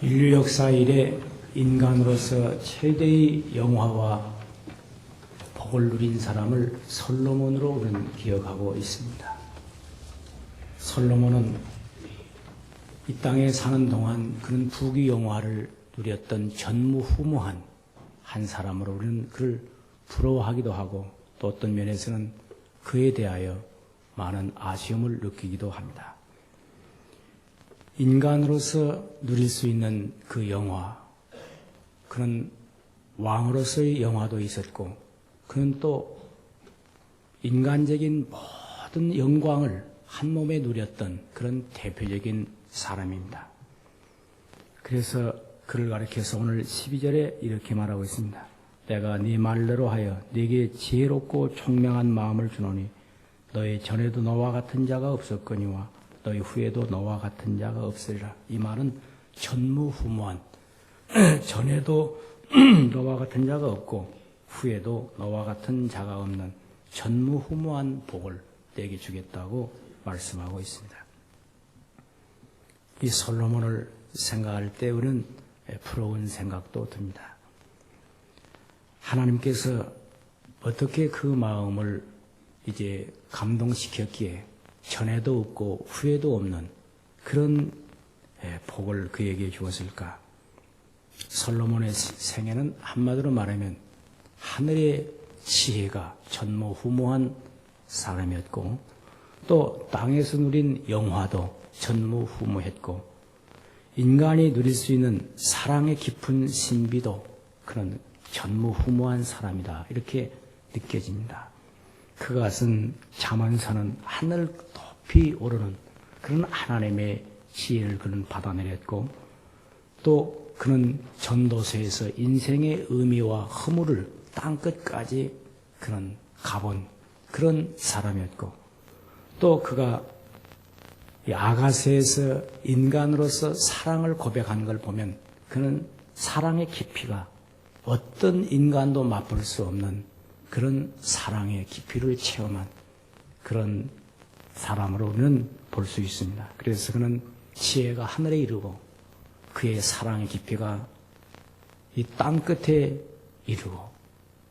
인류 역사 이래 인간으로서 최대의 영화와 복을 누린 사람을 솔로몬으로 우리는 기억하고 있습니다. 솔로몬은 이 땅에 사는 동안 그런 부귀 영화를 누렸던 전무후무한 한 사람으로 우리는 그를 부러워하기도 하고 또 어떤 면에서는 그에 대하여 많은 아쉬움을 느끼기도 합니다. 인간으로서 누릴 수 있는 그 영화, 그는 왕으로서의 영화도 있었고 그는 또 인간적인 모든 영광을 한 몸에 누렸던 그런 대표적인 사람입니다. 그래서 그를 가리켜서 오늘 12절에 이렇게 말하고 있습니다. 내가 네 말대로 하여 네게 지혜롭고 총명한 마음을 주노니 너의 전에도 너와 같은 자가 없었거니와 너희 후에도 너와 같은 자가 없으리라. 이 말은 전무후무한 전에도 너와 같은 자가 없고 후에도 너와 같은 자가 없는 전무후무한 복을 내게 주겠다고 말씀하고 있습니다. 이 솔로몬을 생각할 때 우리는 부러운 생각도 듭니다. 하나님께서 어떻게 그 마음을 이제 감동시켰기에 전에도 없고 후에도 없는 그런 복을 그에게 주었을까? 솔로몬의 생애는 한마디로 말하면 하늘의 지혜가 전무후무한 사람이었고 또 땅에서 누린 영화도 전무후무했고 인간이 누릴 수 있는 사랑의 깊은 신비도 그런 전무후무한 사람이다. 이렇게 느껴집니다. 그것은 잠언서는 하늘 높이 오르는 그런 하나님의 지혜를 그는 받아내렸고 또 그는 전도서에서 인생의 의미와 허물을 땅끝까지 그는 가본 그런 사람이었고 또 그가 아가서에서 인간으로서 사랑을 고백한 걸 보면 그는 사랑의 깊이가 어떤 인간도 맛볼 수 없는 그런 사랑의 깊이를 체험한 그런 사람으로 우리는 볼 수 있습니다. 그래서 그는 지혜가 하늘에 이르고 그의 사랑의 깊이가 이 땅끝에 이르고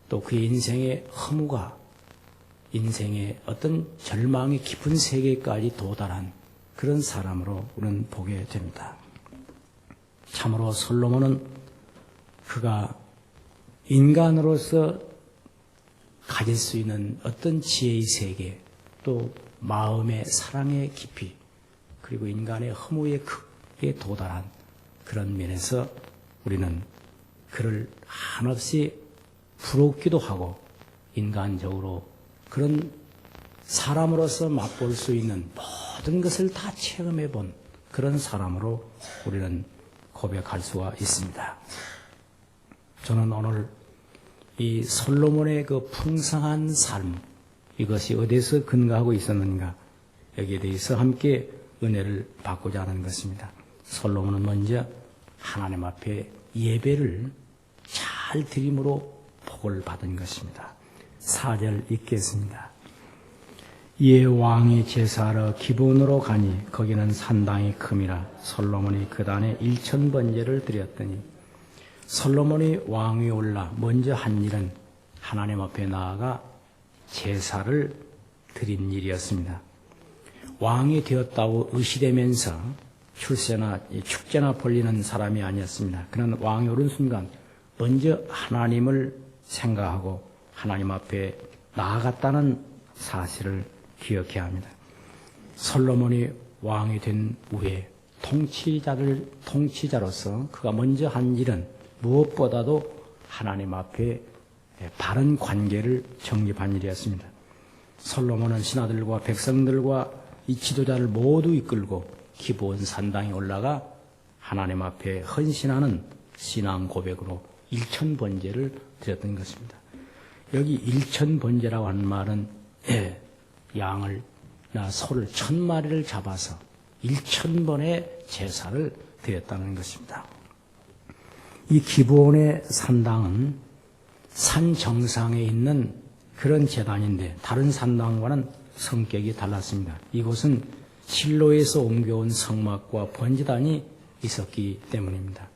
또 그의 인생의 허무가 인생의 어떤 절망의 깊은 세계까지 도달한 그런 사람으로 우리는 보게 됩니다. 참으로 솔로몬은 그가 인간으로서 가질 수 있는 어떤 지혜의 세계 또 마음의 사랑의 깊이 그리고 인간의 허무의 극에 도달한 그런 면에서 우리는 그를 한없이 부럽기도 하고 인간적으로 그런 사람으로서 맛볼 수 있는 모든 것을 다 체험해 본 그런 사람으로 우리는 고백할 수가 있습니다. 저는 오늘 이 솔로몬의 그 풍성한 삶, 이것이 어디서 근거하고 있었는가, 여기에 대해서 함께 은혜를 받고자 하는 것입니다. 솔로몬은 먼저 하나님 앞에 예배를 잘 드림으로 복을 받은 것입니다. 4절 읽겠습니다. 이에 왕이 제사하러 기브온으로 가니 거기는 산당이 큼이라. 솔로몬이 그 단에 1000번제를 드렸더니 솔로몬이 왕위에 올라 먼저 한 일은 하나님 앞에 나아가 제사를 드린 일이었습니다. 왕이 되었다고 의시되면서 축제나 벌리는 사람이 아니었습니다. 그는 왕이 오른 순간 먼저 하나님을 생각하고 하나님 앞에 나아갔다는 사실을 기억해야 합니다. 솔로몬이 왕이 된 후에 통치자로서 그가 먼저 한 일은 무엇보다도 하나님 앞에 바른 관계를 정립한 일이었습니다. 솔로몬은 신하들과 백성들과 이 지도자를 모두 이끌고 기브온 산당에 올라가 하나님 앞에 헌신하는 신앙 고백으로 1000번제를 드렸던 것입니다. 여기 1000번제라고 하는 말은 양을나 소를 1000마리를 잡아서 1000번의 제사를 드렸다는 것입니다. 이 기브온의 산당은 산 정상에 있는 그런 제단인데 다른 산당과는 성격이 달랐습니다. 이곳은 실로에서 옮겨온 성막과 번제단이 있었기 때문입니다.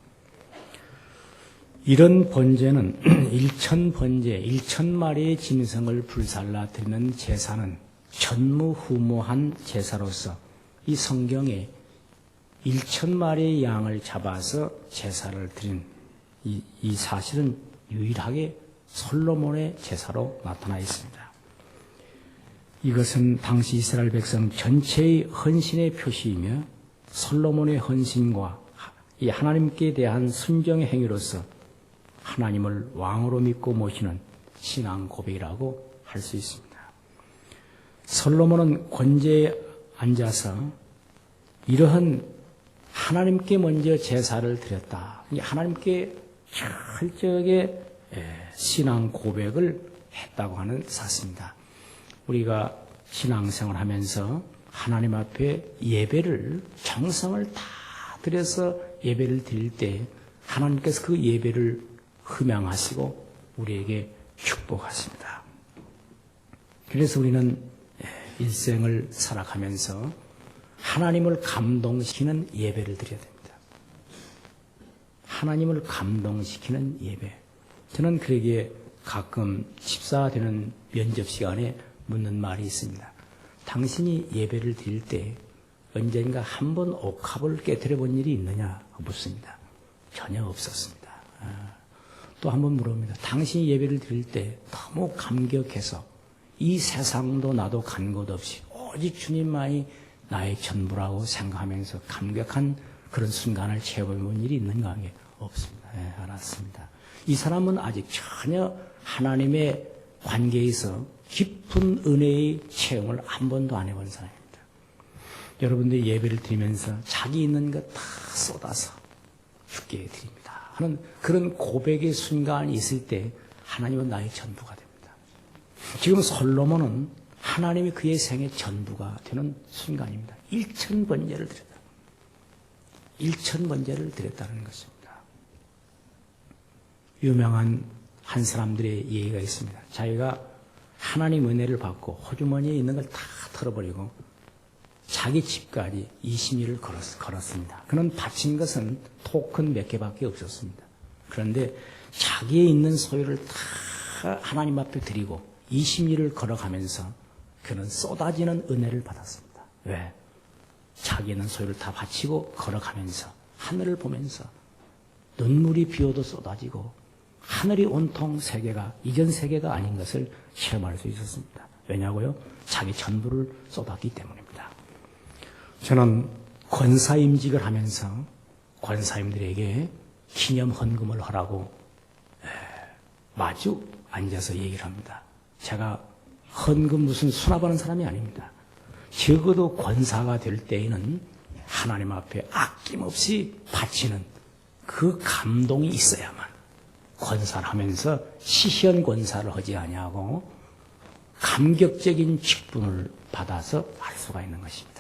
이런 번제는 일천번제, 1000마리의 짐승을 불살라 드리는 제사는 전무후무한 제사로서 이 성경에 1000마리의 양을 잡아서 제사를 드린 이 사실은 유일하게 솔로몬의 제사로 나타나 있습니다. 이것은 당시 이스라엘 백성 전체의 헌신의 표시이며 솔로몬의 헌신과 이 하나님께 대한 순종의 행위로서 하나님을 왕으로 믿고 모시는 신앙 고백이라고 할 수 있습니다. 솔로몬은 권제에 앉아서 이러한 하나님께 먼저 제사를 드렸다. 하나님께 철저하게 신앙 고백을 했다고 하는 사실입니다. 우리가 신앙생활 하면서 하나님 앞에 예배를 정성을 다 들여서 예배를 드릴 때 하나님께서 그 예배를 흠양하시고 우리에게 축복하십니다. 그래서 우리는 일생을 살아가면서 하나님을 감동시키는 예배를 드려야 됩니다. 하나님을 감동시키는 예배. 저는 그러기에 가끔 집사되는 면접 시간에 묻는 말이 있습니다. 당신이 예배를 드릴 때 언젠가 한 번 옥합을 깨뜨려 본 일이 있느냐 묻습니다. 전혀 없었습니다. 또 한 번 물어봅니다. 당신이 예배를 드릴 때 너무 감격해서 이 세상도 나도 간 곳 없이 오직 주님만이 나의 전부라고 생각하면서 감격한 그런 순간을 체험해본 일이 있는가 하는 게 없습니다. 알았습니다. 이 사람은 아직 전혀 하나님의 관계에서 깊은 은혜의 체험을 한 번도 안 해본 사람입니다. 여러분들이 예배를 드리면서 자기 있는 것 다 쏟아서 주께 드립니다 하는 그런 고백의 순간이 있을 때 하나님은 나의 전부가 됩니다. 지금 솔로몬은 하나님이 그의 생의 전부가 되는 순간입니다. 1000번제를 드렸다. 1000번제를 드렸다는 것입니다. 유명한 한 사람들의 예의가 있습니다. 자기가 하나님 은혜를 받고 호주머니에 있는 걸 다 털어버리고 자기 집까지 20리를 걸었습니다. 그는 바친 것은 토큰 몇 개밖에 없었습니다. 그런데 자기의 있는 소유를 다 하나님 앞에 드리고 20리를 걸어가면서 그는 쏟아지는 은혜를 받았습니다. 왜? 자기의 있는 소유를 다 바치고 걸어가면서 하늘을 보면서 눈물이 비오도 쏟아지고 하늘이 온통 세계가 이전 세계가 아닌 것을 체험할 수 있었습니다. 왜냐고요? 자기 전부를 쏟았기 때문입니다. 저는 권사임직을 하면서 권사님들에게 기념 헌금을 하라고 마주 앉아서 얘기를 합니다. 제가 헌금 무슨 수납하는 사람이 아닙니다. 적어도 권사가 될 때에는 하나님 앞에 아낌없이 바치는 그 감동이 있어야만 권사를 하면서 시현 권사를 하지 아니하고 감격적인 직분을 받아서 할 수가 있는 것입니다.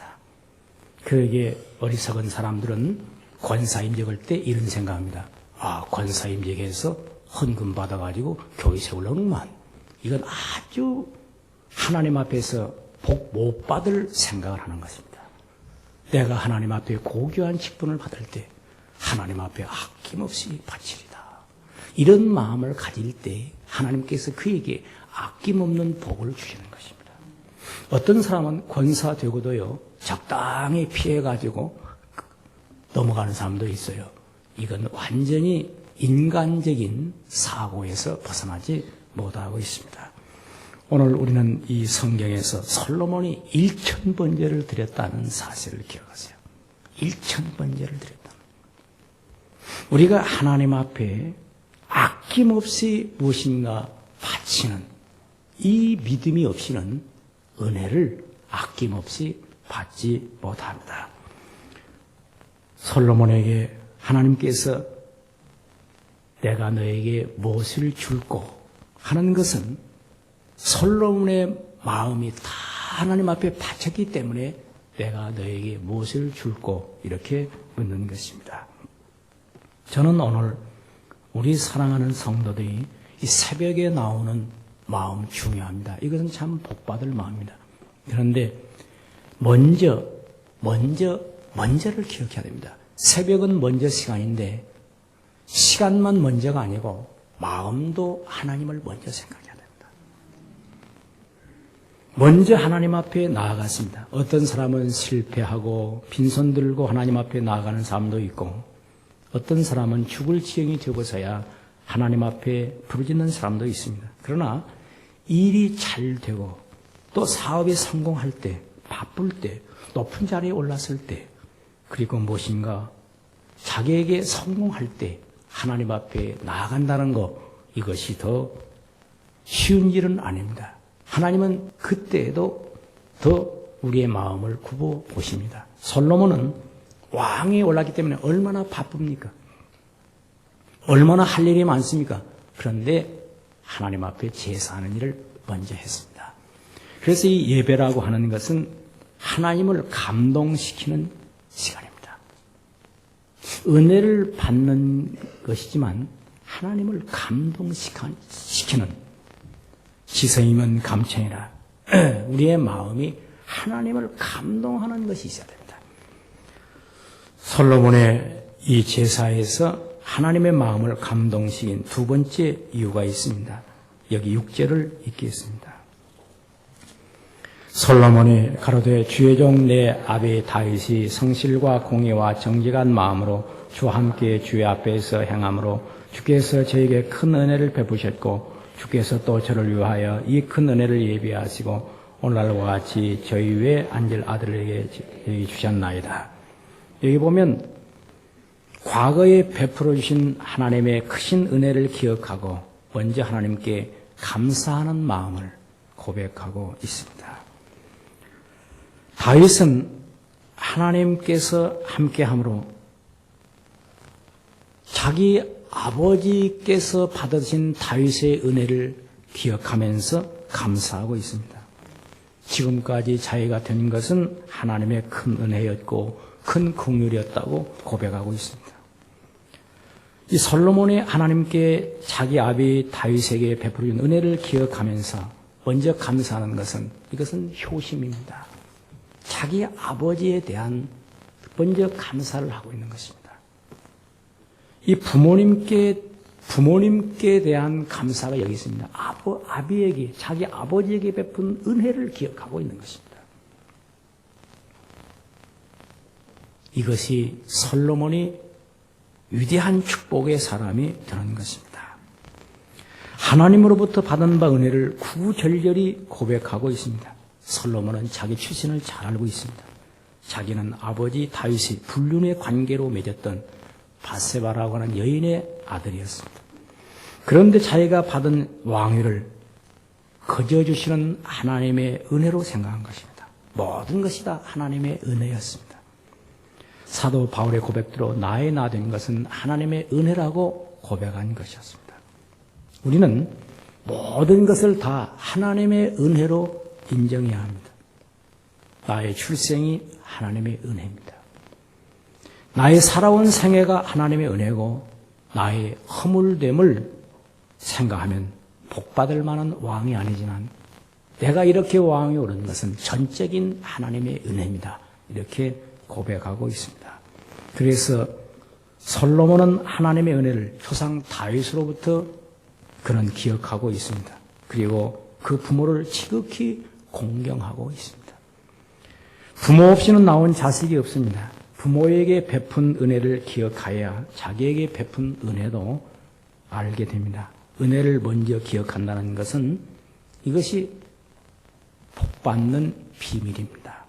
그러기에 어리석은 사람들은 권사임직할 때 이런 생각합니다. 권사임직해서 헌금 받아가지고 교회 세우려는구만. 이건 아주 하나님 앞에서 복 못 받을 생각을 하는 것입니다. 내가 하나님 앞에 고귀한 직분을 받을 때 하나님 앞에 아낌없이 바치리다. 이런 마음을 가질 때 하나님께서 그에게 아낌없는 복을 주시는 것입니다. 어떤 사람은 권사 되고도요, 적당히 피해가지고 넘어가는 사람도 있어요. 이건 완전히 인간적인 사고에서 벗어나지 못하고 있습니다. 오늘 우리는 이 성경에서 솔로몬이 1000번제를 드렸다는 사실을 기억하세요. 1000번제를 드렸다. 우리가 하나님 앞에 아낌없이 무엇인가 바치는 이 믿음이 없이는 은혜를 아낌없이 받지 못합니다. 솔로몬에게 하나님께서 내가 너에게 무엇을 줄고 하는 것은 솔로몬의 마음이 다 하나님 앞에 바쳤기 때문에 내가 너에게 무엇을 줄고 이렇게 묻는 것입니다. 저는 오늘 우리 사랑하는 성도들이 이 새벽에 나오는 마음 중요합니다. 이것은 참 복받을 마음입니다. 그런데 먼저를 기억해야 됩니다. 새벽은 먼저 시간인데 시간만 먼저가 아니고 마음도 하나님을 먼저 생각해야 됩니다. 먼저 하나님 앞에 나아갔습니다. 어떤 사람은 실패하고 빈손 들고 하나님 앞에 나아가는 사람도 있고 어떤 사람은 죽을 지경이 되고서야 하나님 앞에 부르짖는 사람도 있습니다. 그러나 일이 잘 되고 또 사업에 성공할 때, 바쁠 때, 높은 자리에 올랐을 때, 그리고 무엇인가 자기에게 성공할 때 하나님 앞에 나아간다는 것, 이것이 더 쉬운 일은 아닙니다. 하나님은 그때에도 더 우리의 마음을 굽어 보십니다. 솔로몬은 왕에 올랐기 때문에 얼마나 바쁩니까? 얼마나 할 일이 많습니까? 그런데 하나님 앞에 제사하는 일을 먼저 했습니다. 그래서 이 예배라고 하는 것은 하나님을 감동시키는 시간입니다. 은혜를 받는 것이지만 하나님을 감동시키는 지성이면 감청이라 우리의 마음이 하나님을 감동하는 것이 있어야 됩니다. 솔로몬의 이 제사에서 하나님의 마음을 감동시킨 두 번째 이유가 있습니다. 여기 6절을 읽겠습니다. 솔로몬이 가로되 주의 종 내 아비 다윗이 성실과 공의와 정직한 마음으로 주와 함께 주의 앞에서 행함으로 주께서 저에게 큰 은혜를 베푸셨고 주께서 또 저를 위하여 이 큰 은혜를 예비하시고 오늘날과 같이 저희 위에 앉을 아들에게 주셨나이다. 여기 보면 과거에 베풀어 주신 하나님의 크신 은혜를 기억하고 먼저 하나님께 감사하는 마음을 고백하고 있습니다. 다윗은 하나님께서 함께함으로 자기 아버지께서 받으신 다윗의 은혜를 기억하면서 감사하고 있습니다. 지금까지 자기가 된 것은 하나님의 큰 은혜였고 큰 긍휼이었다고 고백하고 있습니다. 이 솔로몬이 하나님께 자기 아비 다윗에게 베풀어준 은혜를 기억하면서 먼저 감사하는 것은 이것은 효심입니다. 자기 아버지에 대한 먼저 감사를 하고 있는 것입니다. 이 부모님께 대한 감사가 여기 있습니다. 아비에게, 자기 아버지에게 베푼 은혜를 기억하고 있는 것입니다. 이것이 솔로몬이 위대한 축복의 사람이 되는 것입니다. 하나님으로부터 받은 바 은혜를 구구절절히 고백하고 있습니다. 솔로몬은 자기 출신을 잘 알고 있습니다. 자기는 아버지 다윗이 불륜의 관계로 맺었던 바세바라고 하는 여인의 아들이었습니다. 그런데 자기가 받은 왕위를 거저주시는 하나님의 은혜로 생각한 것입니다. 모든 것이 다 하나님의 은혜였습니다. 사도 바울의 고백대로 나의 나 된 것은 하나님의 은혜라고 고백한 것이었습니다. 우리는 모든 것을 다 하나님의 은혜로 인정해야 합니다. 나의 출생이 하나님의 은혜입니다. 나의 살아온 생애가 하나님의 은혜고 나의 허물됨을 생각하면 복받을 만한 왕이 아니지만 내가 이렇게 왕이 오른 것은 전적인 하나님의 은혜입니다. 이렇게 고백하고 있습니다. 그래서 솔로몬은 하나님의 은혜를 조상 다윗으로부터 그는 기억하고 있습니다. 그리고 그 부모를 지극히 공경하고 있습니다. 부모 없이는 나온 자식이 없습니다. 부모에게 베푼 은혜를 기억하여야 자기에게 베푼 은혜도 알게 됩니다. 은혜를 먼저 기억한다는 것은 이것이 복받는 비밀입니다.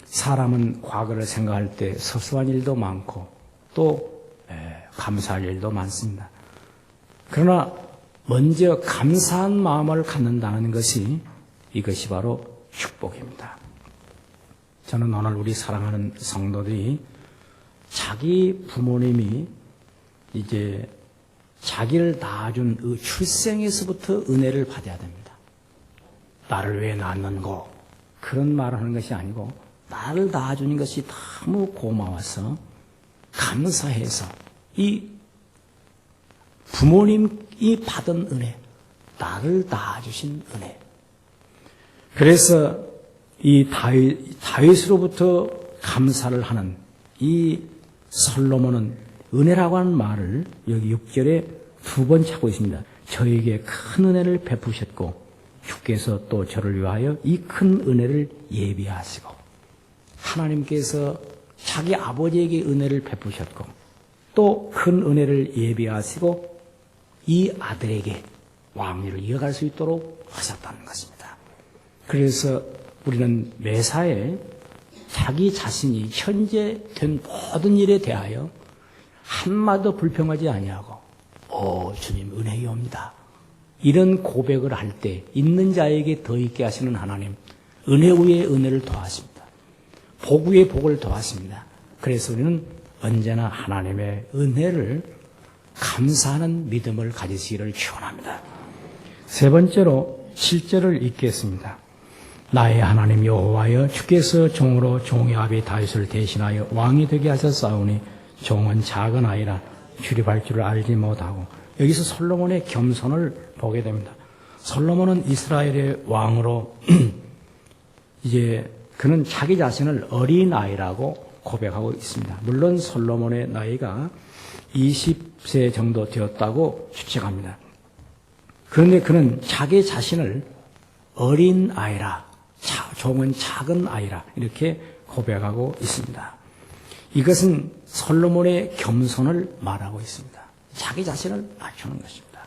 사람은 과거를 생각할 때 서서한 일도 많고 또 감사할 일도 많습니다. 그러나 먼저 감사한 마음을 갖는다는 것이 이것이 바로 축복입니다. 저는 오늘 우리 사랑하는 성도들이 자기 부모님이 이제 자기를 낳아준 그 출생에서부터 은혜를 받아야 됩니다. 나를 왜 낳았는고 그런 말을 하는 것이 아니고 나를 낳아주는 것이 너무 고마워서 감사해서 이 부모님이 받은 은혜, 나를 낳아주신 은혜. 그래서 이 다윗으로부터 감사를 하는 이 솔로몬은 은혜라고 하는 말을 여기 6절에 2번 찾고 있습니다. 저에게 큰 은혜를 베푸셨고 주께서 또 저를 위하여 이 큰 은혜를 예비하시고, 하나님께서 자기 아버지에게 은혜를 베푸셨고 또 큰 은혜를 예비하시고 이 아들에게 왕위를 이어갈 수 있도록 하셨다는 것입니다. 그래서 우리는 매사에 자기 자신이 현재 된 모든 일에 대하여 한마디도 불평하지 아니하고 주님 은혜이옵니다, 이런 고백을 할 때 있는 자에게 더 있게 하시는 하나님, 은혜 위에 은혜를 더하십니다. 복 위에 복을 더하십니다. 그래서 우리는 언제나 하나님의 은혜를 감사하는 믿음을 가지시기를 축원합니다. 세 번째로 7절을 읽겠습니다. 나의 하나님 여호와여, 주께서 종으로 종의 아비 다윗을 대신하여 왕이 되게 하셨사오니 종은 작은 아이라 출입할 줄을 알지 못하고. 여기서 솔로몬의 겸손을 보게 됩니다. 솔로몬은 이스라엘의 왕으로 이제 그는 자기 자신을 어린 아이라고 고백하고 있습니다. 물론 솔로몬의 나이가 20세 정도 되었다고 추측합니다. 그런데 그는 자기 자신을 어린 아이라, 종은 작은 아이라 이렇게 고백하고 있습니다. 이것은 솔로몬의 겸손을 말하고 있습니다. 자기 자신을 낮추는 것입니다.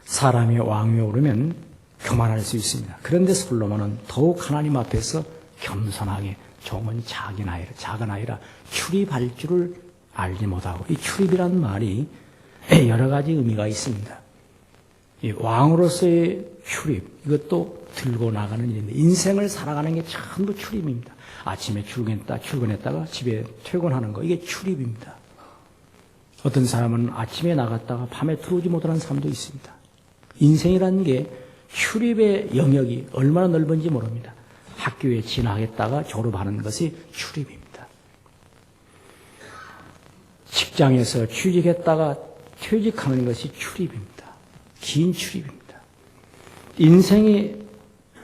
사람이 왕위에 오르면 교만할 수 있습니다. 그런데 솔로몬은 더욱 하나님 앞에서 겸손하게 종은 작은 아이라 출입할 줄을 알지 못하고, 이 출입이라는 말이 여러 가지 의미가 있습니다. 이 왕으로서의 출입, 이것도 들고 나가는 일입니다. 인생을 살아가는 게 전부 출입입니다. 아침에 출근했다가 집에 퇴근하는 거, 이게 출입입니다. 어떤 사람은 아침에 나갔다가 밤에 들어오지 못하는 사람도 있습니다. 인생이라는 게 출입의 영역이 얼마나 넓은지 모릅니다. 학교에 진학했다가 졸업하는 것이 출입입니다. 직장에서 취직했다가 퇴직하는 것이 출입입니다. 긴 출입입니다. 인생이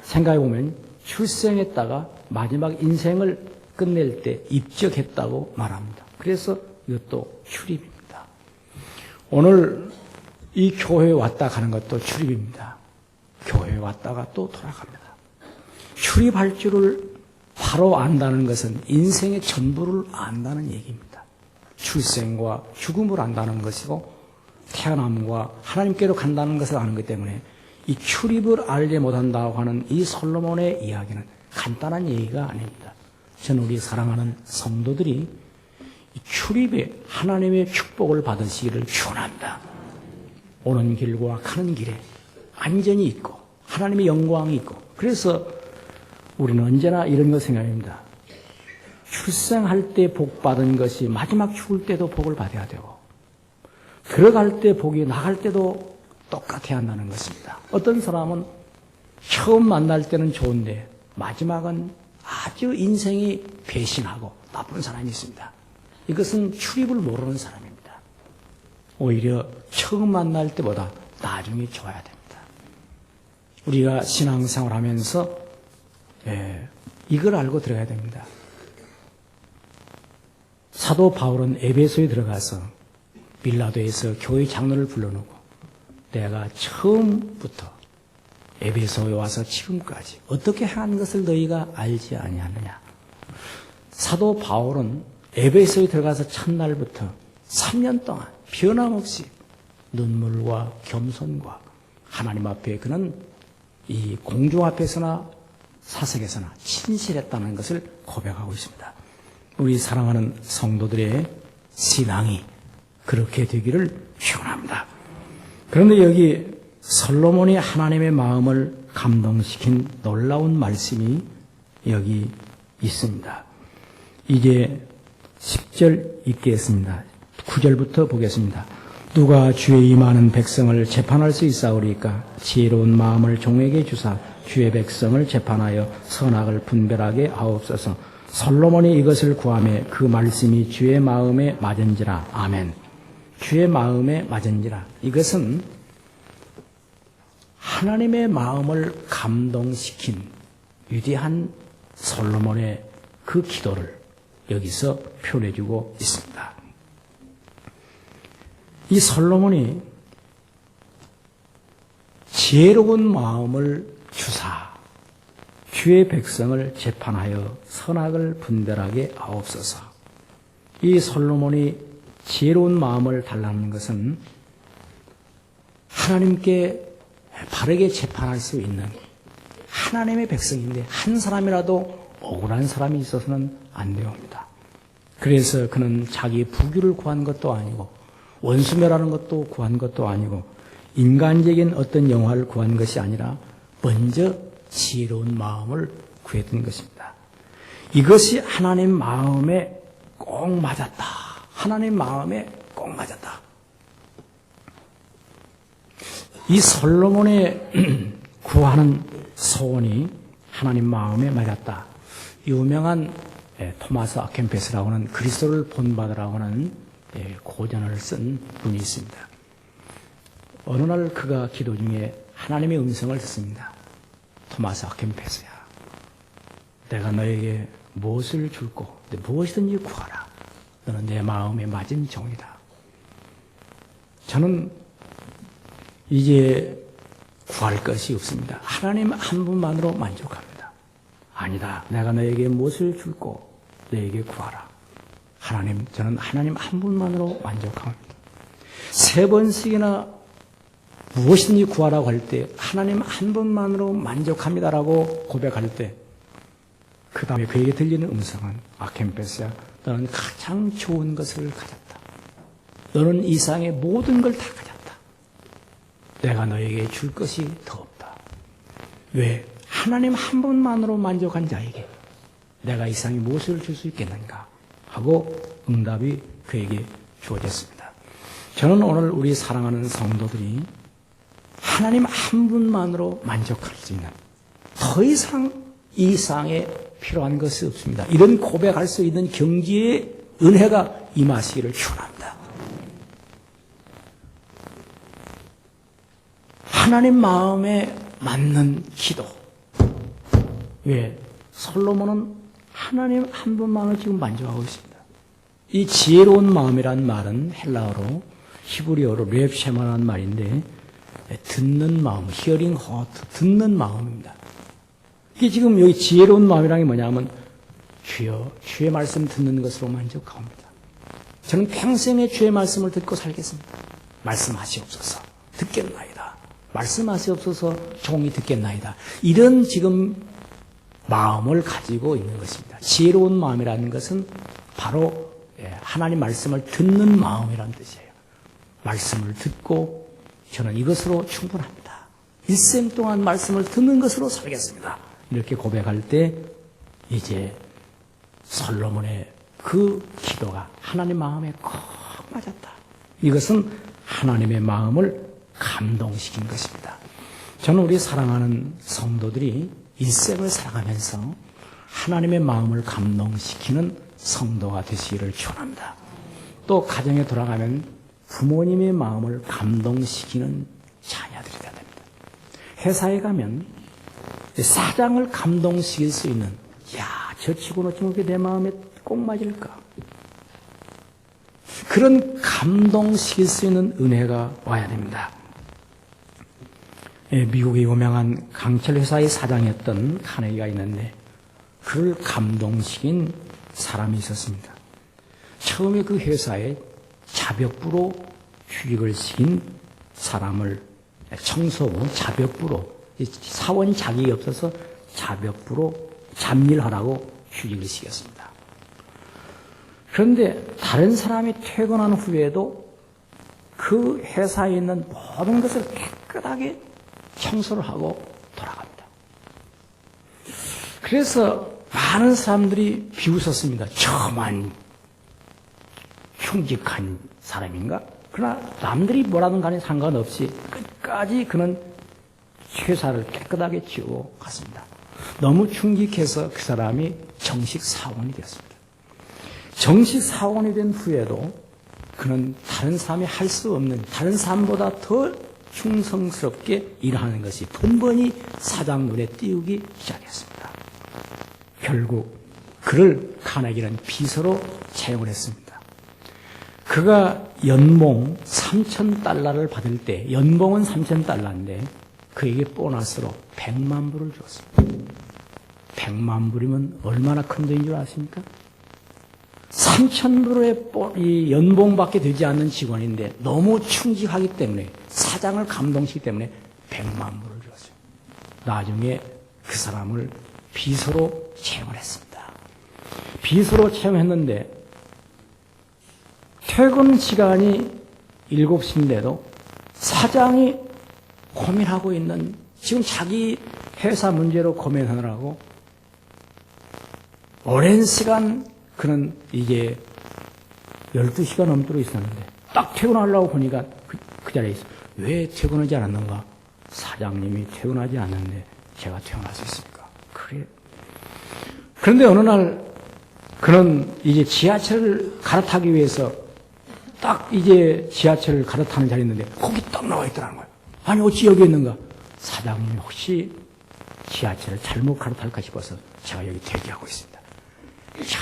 생각해보면 출생했다가 마지막 인생을 끝낼 때 입적했다고 말합니다. 그래서 이것도 출입입니다. 오늘 이 교회에 왔다 가는 것도 출입입니다. 교회에 왔다가 또 돌아갑니다. 출입할 줄을 바로 안다는 것은 인생의 전부를 안다는 얘기입니다. 출생과 죽음을 안다는 것이고 태어남과 하나님께로 간다는 것을 아는 것 때문에 이 출입을 알지 못한다고 하는 이 솔로몬의 이야기는 간단한 얘기가 아닙니다. 저는 우리 사랑하는 성도들이 이 출입에 하나님의 축복을 받으시기를 축원합니다. 오는 길과 가는 길에 안전이 있고 하나님의 영광이 있고, 그래서 우리는 언제나 이런 거 생각합니다. 출생할 때 복 받은 것이 마지막 죽을 때도 복을 받아야 되고, 들어갈 때 복이 나갈 때도 똑같아야 한다는 것입니다. 어떤 사람은 처음 만날 때는 좋은데 마지막은 아주 인생이 배신하고 나쁜 사람이 있습니다. 이것은 출입을 모르는 사람입니다. 오히려 처음 만날 때보다 나중에 좋아야 됩니다. 우리가 신앙생활 하면서 이걸 알고 들어가야 됩니다. 사도 바울은 에베소에 들어가서 빌라도에서 교회 장로를 불러놓고 내가 처음부터 에베소에 와서 지금까지 어떻게 행한 것을 너희가 알지 아니하느냐. 사도 바울은 에베소에 들어가서 첫날부터 3년 동안 변함없이 눈물과 겸손과 하나님 앞에 그는 이 공중 앞에서나 사색에서나 진실했다는 것을 고백하고 있습니다. 우리 사랑하는 성도들의 신앙이 그렇게 되기를 축원합니다. 그런데 여기 솔로몬이 하나님의 마음을 감동시킨 놀라운 말씀이 여기 있습니다. 이제 10절 읽겠습니다. 9절부터 보겠습니다. 누가 주의 임하는 백성을 재판할 수 있사오리까? 지혜로운 마음을 종에게 주사 주의 백성을 재판하여 선악을 분별하게 하옵소서. 솔로몬이 이것을 구하매 그 말씀이 주의 마음에 맞은지라. 아멘. 주의 마음에 맞은지라. 이것은 하나님의 마음을 감동시킨 위대한 솔로몬의 그 기도를 여기서 표현해주고 있습니다. 이 솔로몬이 지혜로운 마음을 주사 주의 백성을 재판하여 선악을 분별하게 하옵소서. 이 솔로몬이 지혜로운 마음을 달라는 것은 하나님께 바르게 재판할 수 있는 하나님의 백성인데 한 사람이라도 억울한 사람이 있어서는 안 되옵니다. 그래서 그는 자기의 부귀를 구한 것도 아니고 원수멸하는 것도 구한 것도 아니고 인간적인 어떤 영화를 구한 것이 아니라 먼저 지혜로운 마음을 구했던 것입니다. 이것이 하나님 마음에 꼭 맞았다. 하나님 마음에 꼭 맞았다. 이 솔로몬의 구하는 소원이 하나님 마음에 맞았다. 유명한 토마스 아켄페스라고 하는 그리스도를 본받으라고 하는 고전을 쓴 분이 있습니다. 어느 날 그가 기도 중에 하나님의 음성을 듣습니다. 토마스 아켄페스야, 내가 너에게 무엇을 줄고 무엇이든지 구하라. 너는 내 마음에 맞은 종이다. 저는 이제 구할 것이 없습니다. 하나님 한 분만으로 만족합니다. 아니다. 내가 너에게 무엇을 줄고 너에게 구하라. 하나님, 저는 하나님 한 분만으로 만족합니다. 3번씩이나 무엇이든지 구하라고 할 때 하나님 한 분만으로 만족합니다라고 고백할 때 그 다음에 그에게 들리는 음성은 아켄페스야, 너는 가장 좋은 것을 가졌다. 너는 이 세상의 모든 걸 다 가졌다. 내가 너에게 줄 것이 더 없다. 왜? 하나님 한 분만으로 만족한 자에게 내가 이 세상에 무엇을 줄 수 있겠는가 하고 응답이 그에게 주어졌습니다. 저는 오늘 우리 사랑하는 성도들이 하나님 한 분만으로 만족할 수 있는, 더 이상 이 세상에 필요한 것이 없습니다. 이런 고백할 수 있는 경지의 은혜가 임하시기를 축원합니다. 하나님 마음에 맞는 기도. 왜? 솔로몬은 하나님 한 분만을 지금 만족하고 있습니다. 이 지혜로운 마음이란 말은 헬라어로 히브리어로 렙쉐마라는 말인데 듣는 마음, 히어링 허트, 듣는 마음입니다. 이게 지금 여기 지혜로운 마음이라는 게 뭐냐면 주여, 주의 말씀 듣는 것으로 만족합니다. 저는 평생에 주의 말씀을 듣고 살겠습니다. 말씀하시옵소서. 듣겠나이다. 말씀하시옵소서. 종이 듣겠나이다. 이런 지금 마음을 가지고 있는 것입니다. 지혜로운 마음이라는 것은 바로 하나님 말씀을 듣는 마음이라는 뜻이에요. 말씀을 듣고 저는 이것으로 충분합니다. 일생 동안 말씀을 듣는 것으로 살겠습니다. 이렇게 고백할 때 이제 솔로몬의 그 기도가 하나님 마음에 꼭 맞았다. 이것은 하나님의 마음을 감동시킨 것입니다. 저는 우리 사랑하는 성도들이 일생을 살아가면서 하나님의 마음을 감동시키는 성도가 되시기를 축원합니다. 또 가정에 돌아가면 부모님의 마음을 감동시키는 자녀들이 되어야 됩니다. 회사에 가면 사장을 감동시킬 수 있는, 야, 저 치고는 어떻게 내 마음에 꼭 맞을까? 그런 감동시킬 수 있는 은혜가 와야 됩니다. 미국의 유명한 강철 회사의 사장이었던 카네기가 있는데 그를 감동시킨 사람이 있었습니다. 처음에 그 회사에 자벽부로 휴직을 시킨 사람을 청소부 자벽부로, 사원 자격이 없어서 자벽부로 잡일하라고 휴직을 시켰습니다. 그런데 다른 사람이 퇴근한 후에도 그 회사에 있는 모든 것을 깨끗하게 청소를 하고 돌아갑니다. 그래서 많은 사람들이 비웃었습니다. 저만 흉직한 사람인가? 그러나 남들이 뭐라든 간에 상관없이 끝까지 그는 회사를 깨끗하게 지우고 갔습니다. 너무 충직해서 그 사람이 정식 사원이 되었습니다. 정식 사원이 된 후에도 그는 다른 사람이 할 수 없는, 다른 사람보다 더 충성스럽게 일하는 것이 번번이 사장 눈에 띄우기 시작했습니다. 결국 그를 카네기는 비서로 채용을 했습니다. 그가 연봉 3,000달러를 받을 때, 연봉은 3,000달러인데 그에게 보너스로 100만 불을 줬습니다. 100만 불이면 얼마나 큰 돈인 줄 아십니까? 3,000불의 이 연봉밖에 되지 않는 직원인데 너무 충직하기 때문에, 사장을 감동시키기 때문에 100만 불을 줬어요. 나중에 그 사람을 비서로 채용을 했습니다. 비서로 채용했는데 퇴근 시간이 7시인데도 사장이 고민하고 있는, 지금 자기 회사 문제로 고민하느라고 오랜 시간 그는 이제 12시간 넘도록 있었는데 딱 퇴근하려고 보니까 그 자리에 있어. 왜 퇴근하지 않았는가? 사장님이 퇴근하지 않았는데 제가 퇴근할 수 있습니까? 그래. 그런데 어느 날 그는 이제 지하철을 갈아타기 위해서 딱 이제 지하철을 갈아타는 자리에 있는데 거기 딱 나와 있더라는 거예요. 아니 어찌 여기 있는가? 사장님이 혹시 지하철을 잘못 갈아탈까 싶어서 제가 여기 대기하고 있습니다. 이야,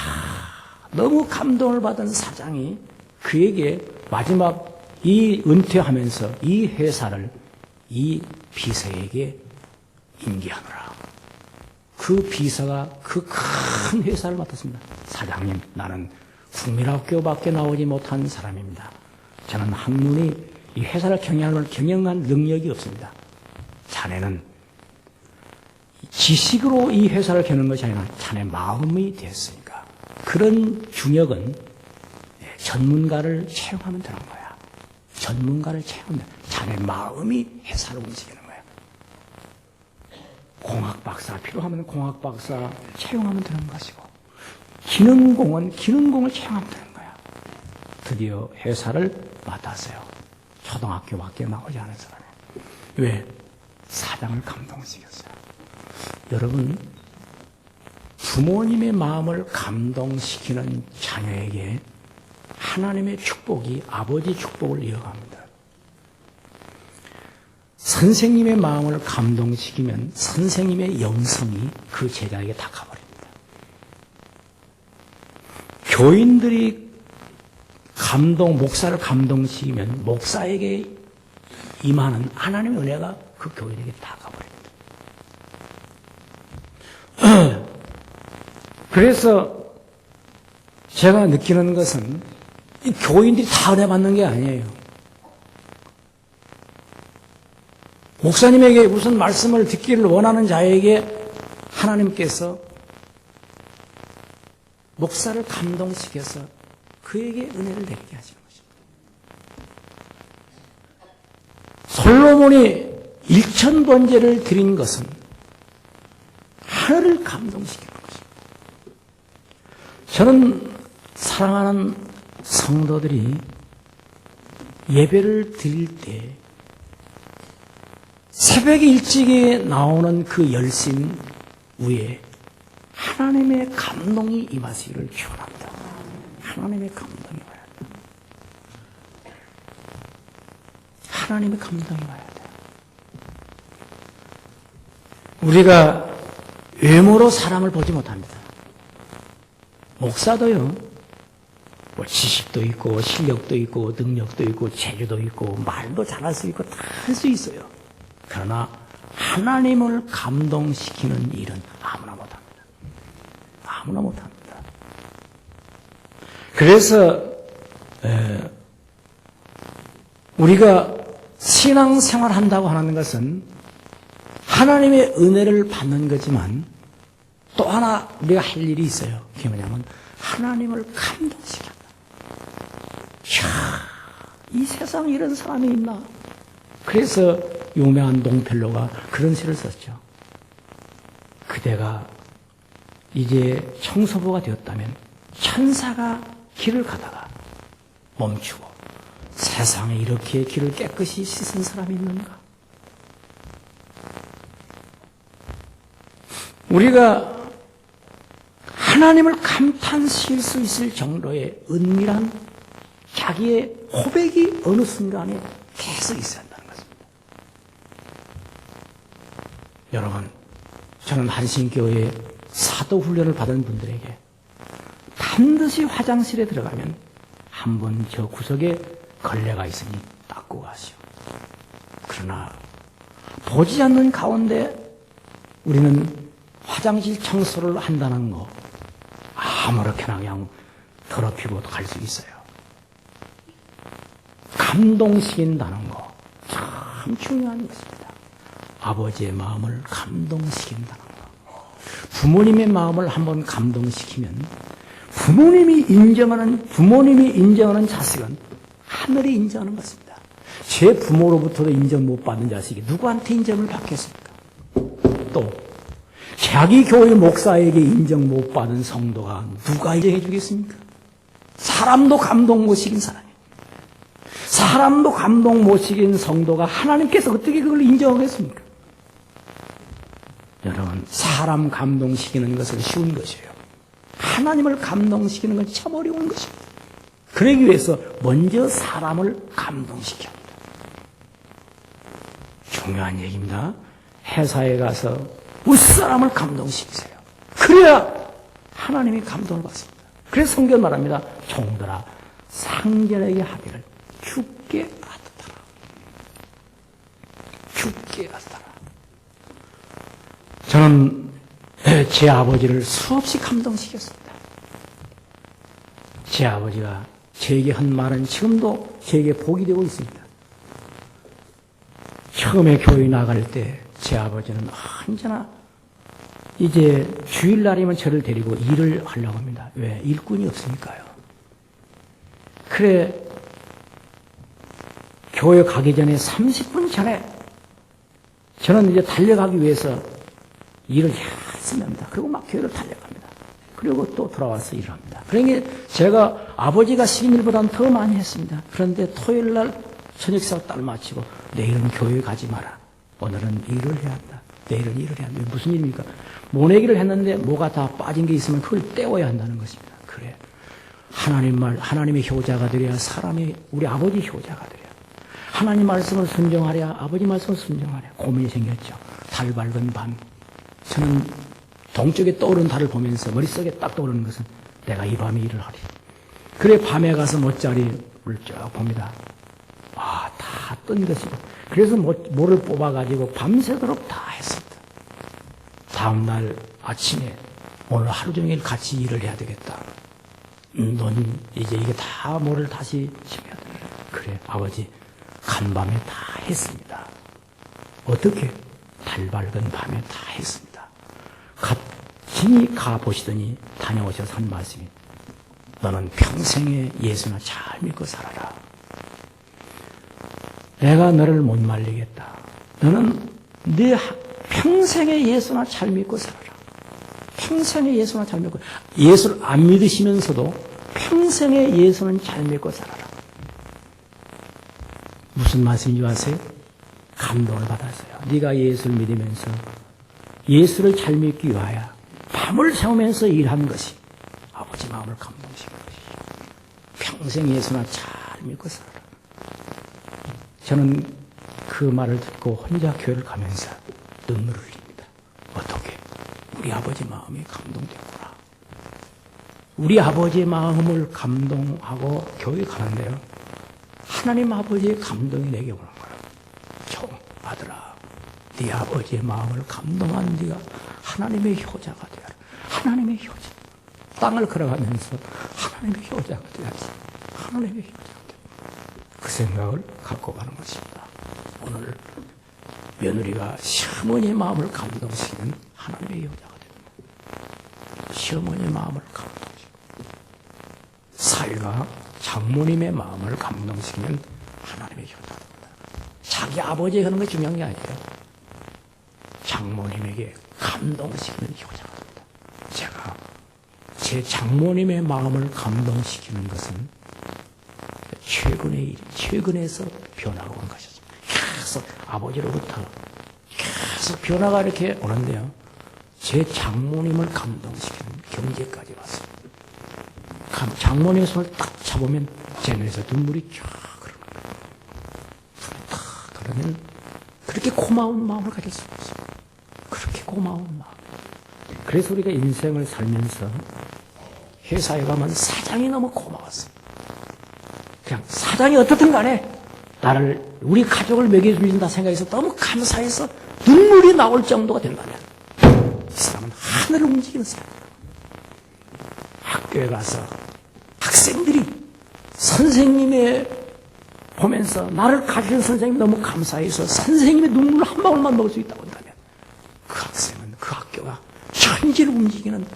너무 감동을 받은 사장이 그에게 마지막 이 은퇴하면서 이 회사를 이 비서에게 임기하노라. 그 비서가 그 큰 회사를 맡았습니다. 사장님, 나는 국민학교밖에 나오지 못한 사람입니다. 저는 한문이 이 회사를 경영할 능력이 없습니다. 자네는 지식으로 이 회사를 겨누는 것이 아니라 자네 마음이 됐으니까 그런 중역은 전문가를 채용하면 되는 거야. 전문가를 채용하면 자네 마음이 회사를 움직이는 거야. 공학 박사 필요하면 공학 박사 채용하면 되는 것이고, 기능공은 기능공을 채용하면 되는 거야. 드디어 회사를 맡았어요. 초등학교밖에 나오지 않은 사람이. 왜? 사장을 감동시켰어요. 여러분, 부모님의 마음을 감동시키는 자녀에게 하나님의 축복이 아버지 축복을 이어갑니다. 선생님의 마음을 감동시키면 선생님의 영성이 그 제자에게 다 가버립니다. 교인들이 목사를 감동시키면 목사에게 임하는 하나님의 은혜가 그 교인에게 다 가버립니다. 그래서 제가 느끼는 것은 이 교인들이 다 은혜 받는 게 아니에요. 목사님에게 무슨 말씀을 듣기를 원하는 자에게 하나님께서 목사를 감동시켜서 그에게 은혜를 내리게 하시는 것입니다. 솔로몬이 1,000번제를 드린 것은 하늘을 감동시키는 것입니다. 저는 사랑하는 성도들이 예배를 드릴 때 새벽에 일찍이 나오는 그 열심 위에 하나님의 감동이 임하시기를 축원합니다. 하나님의 감동이 와야 돼요. 하나님의 감동이 와야 돼요. 우리가 외모로 사람을 보지 못합니다. 목사도요, 뭐 지식도 있고 실력도 있고 능력도 있고 재주도 있고 말도 잘할 수 있고 다 할 수 있어요. 그러나 하나님을 감동시키는 일은 아무나 못합니다. 아무나 못합니다. 그래서 우리가 신앙생활 한다고 하는 것은 하나님의 은혜를 받는 거지만 또 하나 우리가 할 일이 있어요. 그게 뭐냐면 하나님을 감동시킨다. 이야, 이 세상에 이런 사람이 있나? 그래서 유명한 롱펠로가 그런 시를 썼죠. 그대가 이제 청소부가 되었다면 천사가 길을 가다가 멈추고 세상에 이렇게 길을 깨끗이 씻은 사람이 있는가? 우리가 하나님을 감탄시킬 수 있을 정도의 은밀한 자기의 고백이 어느 순간에 계속 있어야 한다는 것입니다. 여러분, 저는 한신교회에 사도훈련을 받은 분들에게 반드시 화장실에 들어가면 한 번 저 구석에 걸레가 있으니 닦고 가시오. 그러나 보지 않는 가운데 우리는 화장실 청소를 한다는 거 아무렇게나 그냥 더럽히고 갈 수 있어요. 감동시킨다는 거 참 중요한 것입니다. 아버지의 마음을 감동시킨다는 거. 부모님의 마음을 한번 감동시키면 부모님이 인정하는 자식은 하늘이 인정하는 것입니다. 제 부모로부터도 인정 못 받는 자식이 누구한테 인정을 받겠습니까? 또 자기 교회 목사에게 인정 못 받은 성도가 누가 인정해 주겠습니까? 사람도 감동 못 시킨 사람이에요. 사람도 감동 못 시킨 성도가 하나님께서 어떻게 그걸 인정하겠습니까? 여러분, 사람 감동시키는 것은 쉬운 것이에요. 하나님을 감동시키는 건 참 어려운 것입니다. 그러기 위해서 먼저 사람을 감동시켜야 합니다. 중요한 얘기입니다. 회사에 가서 윗사람을 감동시키세요. 그래야 하나님이 감동을 받습니다. 그래서 성경 말합니다. 종들아, 상전에게 하기를 죽게 하듯하라. 죽게 하듯하라. 저는 제 아버지를 수없이 감동시켰습니다. 제 아버지가 제게 한 말은 지금도 제게 복이 되고 있습니다. 처음에 교회 나갈 때 제 아버지는 언제나 이제 주일날이면 저를 데리고 일을 하려고 합니다. 왜? 일꾼이 없으니까요. 그래, 교회 가기 전에 30분 전에 저는 이제 달려가기 위해서 일을 열심히 합니다. 그리고 막 교회를 달려갑니다. 그리고 또 돌아와서 일을 합니다. 그러니까 제가 아버지가 시킨 일보다는 더 많이 했습니다. 그런데 토요일 날 저녁 식사 딱 마치고 내일은 교회 가지 마라. 오늘은 일을 해야 한다. 내일은 일을 해야 한다. 무슨 일입니까? 모내기를 했는데 뭐가 다 빠진 게 있으면 그걸 떼어야 한다는 것입니다. 그래. 하나님의 효자가 되려야 사람이 우리 아버지 효자가 되려야. 하나님 말씀을 순종하랴, 아버지 말씀을 순종하랴. 고민이 생겼죠. 달 밝은 밤. 저는 동쪽에 떠오르는 달을 보면서 머릿속에 딱 떠오르는 것은 내가 이 밤에 일을 하리. 그래 밤에 가서 못자리를 쭉 봅니다. 아, 다 뜬 것이고. 그래서 모를 뽑아가지고 밤새도록 다 했습니다. 다음날 아침에 오늘 하루 종일 같이 일을 해야 되겠다. 넌 이제 이게 다 모를 다시 심어야 돼. 그래 아버지 간밤에 다 했습니다. 어떻게? 달 밝은 밤에 다 했습니다. 진히 가보시더니 다녀오셔서 한 말씀이 너는 평생에 예수나 잘 믿고 살아라. 내가 너를 못 말리겠다. 너는 네 평생에 예수나 잘 믿고 살아라. 평생에 예수나 잘 믿고 예수를 안 믿으시면서도 평생에 예수는 잘 믿고 살아라. 무슨 말씀인지 아세요? 감동을 받았어요. 네가 예수를 믿으면서 예수를 잘 믿기 위하여 밤을 새우면서 일한 것이 아버지 마음을 감동시킨 것이죠. 평생 예수나 잘 믿고 살아라. 저는 그 말을 듣고 혼자 교회를 가면서 눈물을 흘립니다. 어떻게? 우리 아버지 마음이 감동됐구나. 우리 아버지의 마음을 감동하고 교회 가는데요. 하나님 아버지의 감동이 내게 오는 거예요. 아들아, 네 아버지의 마음을 감동한 네가 하나님의 효자가 되어라. 하나님의 효자. 땅을 걸어가면서 하나님의 효자가 되어야지. 하나님의 효자가 되어라. 그 생각을 갖고 가는 것입니다. 오늘 며느리가 시어머니의 마음을 감동시키는 하나님의 효자가 됩니다. 시어머니의 마음을 감동시키고 사위가 장모님의 마음을 감동시키는 하나님의 효자가 됩니다. 자기 아버지에게 하는 게 중요한 게 아니에요. 장모님에게 감동시키는 효자가 됩니다. 제가 제 장모님의 마음을 감동시키는 것은 최근의 일, 최근에서 변화가 온 것이죠. 계속 아버지로부터 계속 변화가 이렇게 오는데요. 제 장모님을 감동시키는 경제까지 왔습니다. 장모님의 손을 딱 잡으면 제 눈에서 눈물이 쫙 흐르는 거예요. 딱 그러면 그렇게 고마운 마음을 가질 수 있어요. 그렇게 고마운 마음. 그래서 우리가 인생을 살면서 회사에 가면 사장이 너무 고마웠어요. 사장이 어떻든 간에 나를, 우리 가족을 먹여주신다 생각해서 너무 감사해서 눈물이 나올 정도가 된다면 이 사람은 하늘을 움직이는 사람이다. 학교에 가서 학생들이 선생님의 보면서 나를 가르치는 선생님 너무 감사해서 선생님의 눈물 한 방울만 먹을 수 있다고 한다면 그 학생은, 그 학교가 천지를 움직이는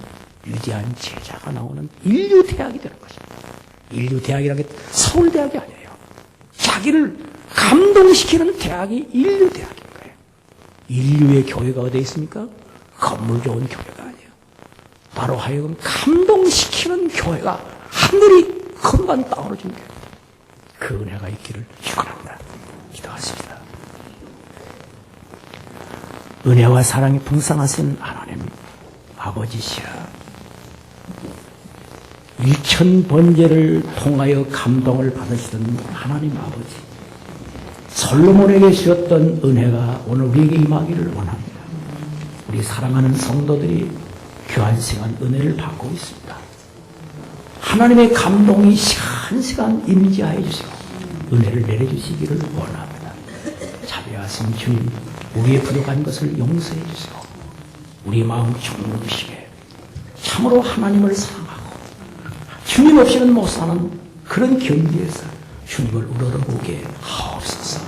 위대한 제자가 나오는 인류대학이 되는 것입니다. 인류대학이라는 게 서울대학이 아니에요. 자기를 감동시키는 대학이 인류대학인 거예요. 인류의 교회가 어디에 있습니까? 건물 좋은 교회가 아니에요. 나로 하여금 감동시키는 교회가 하늘이 큰간 땅으로 준 교회. 그 은혜가 있기를 축원합니다. 기도하십시다. 은혜와 사랑이 풍성하신 하나님 아버지시여, 일천번제를 통하여 감동을 받으시던 하나님 아버지, 솔로몬에게 주셨던 은혜가 오늘 우리에게 임하기를 원합니다. 우리 사랑하는 성도들이 교환시간 은혜를 받고 있습니다. 하나님의 감동이 시간시간 임재하여 주시고 은혜를 내려주시기를 원합니다. 자비하신 주님, 우리의 부족한 것을 용서해 주시고 우리 마음 충만하시게 참으로 하나님을 사랑하고 주님 없이는 못 사는 그런 경지에서 주님을 우러러보게 하옵소서.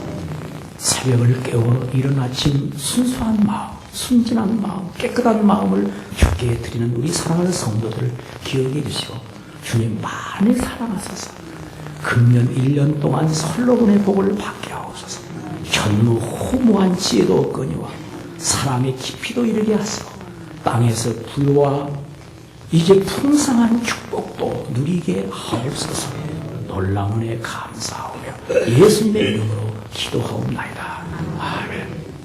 새벽을 깨워 이른 아침 순수한 마음, 순진한 마음, 깨끗한 마음을 주께 드리는 우리 사랑하는 성도들을 기억해 주시고 주님 많이 사랑하소서. 금년 1년 동안 설로군의 복을 받게 하옵소서. 전무후무한 지혜도 없거니와 사람의 깊이도 이르게 하시고 땅에서 부유와 이제 풍성한 축복도 누리게 하옵소서. 놀라운 은혜 감사하오며 예수님의 이름으로 기도하옵나이다.